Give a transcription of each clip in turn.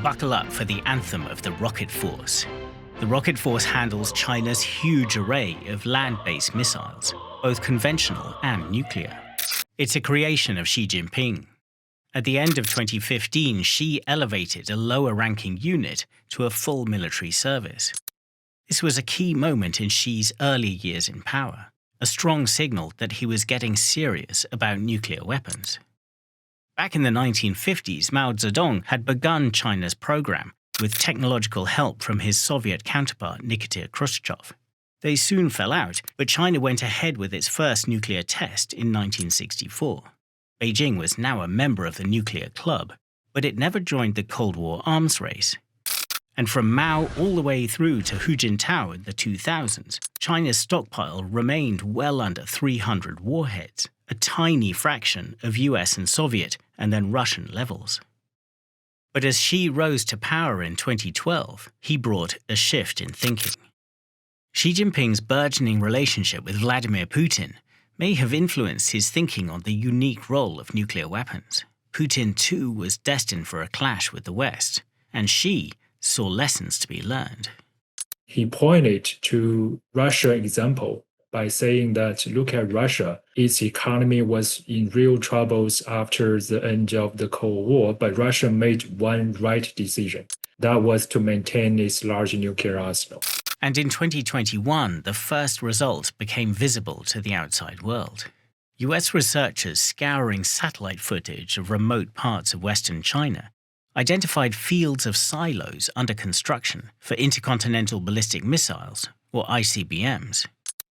Buckle up for the anthem of the Rocket Force. The Rocket Force handles China's huge array of land-based missiles, both conventional and nuclear. It's a creation of Xi Jinping. At the end of 2015, Xi elevated a lower-ranking unit to a full military service. This was a key moment in Xi's early years in power, a strong signal that he was getting serious about nuclear weapons. Back in the 1950s, Mao Zedong had begun China's program with technological help from his Soviet counterpart Nikita Khrushchev. They soon fell out, but China went ahead with its first nuclear test in 1964. Beijing was now a member of the nuclear club, but it never joined the Cold War arms race. And from Mao all the way through to Hu Jintao in the 2000s, China's stockpile remained well under 300 warheads, a tiny fraction of US and Soviet and then Russian levels. But as Xi rose to power in 2012, he brought a shift in thinking. Xi Jinping's burgeoning relationship with Vladimir Putin may have influenced his thinking on the unique role of nuclear weapons. Putin, too, was destined for a clash with the West, and Xi saw lessons to be learned. He pointed to Russia's example by saying that, look at Russia, its economy was in real troubles after the end of the Cold War, but Russia made one right decision. That was to maintain its large nuclear arsenal. And in 2021, the first result became visible to the outside world. US researchers scouring satellite footage of remote parts of Western China identified fields of silos under construction for intercontinental ballistic missiles, or ICBMs.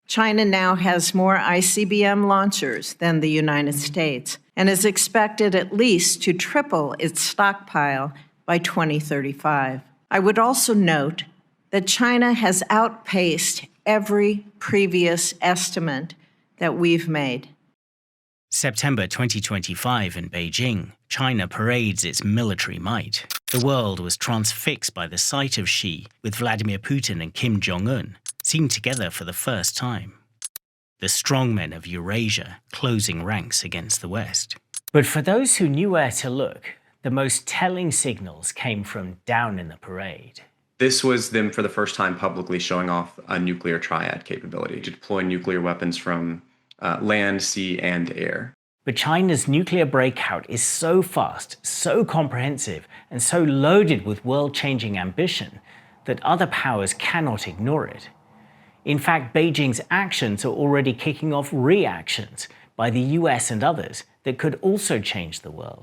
China now has more ICBM launchers than the United States and is expected at least to triple its stockpile by 2035. I would also note that China has outpaced every previous estimate that we've made. September 2025 in Beijing, China parades its military might. The world was transfixed by the sight of Xi with Vladimir Putin and Kim Jong-un seen together for the first time. The strongmen of Eurasia closing ranks against the West. But for those who knew where to look, the most telling signals came from down in the parade. This was them for the first time publicly showing off a nuclear triad capability to deploy nuclear weapons from land, sea, and air. But China's nuclear breakout is so fast, so comprehensive, and so loaded with world-changing ambition that other powers cannot ignore it. In fact, Beijing's actions are already kicking off reactions by the US and others that could also change the world.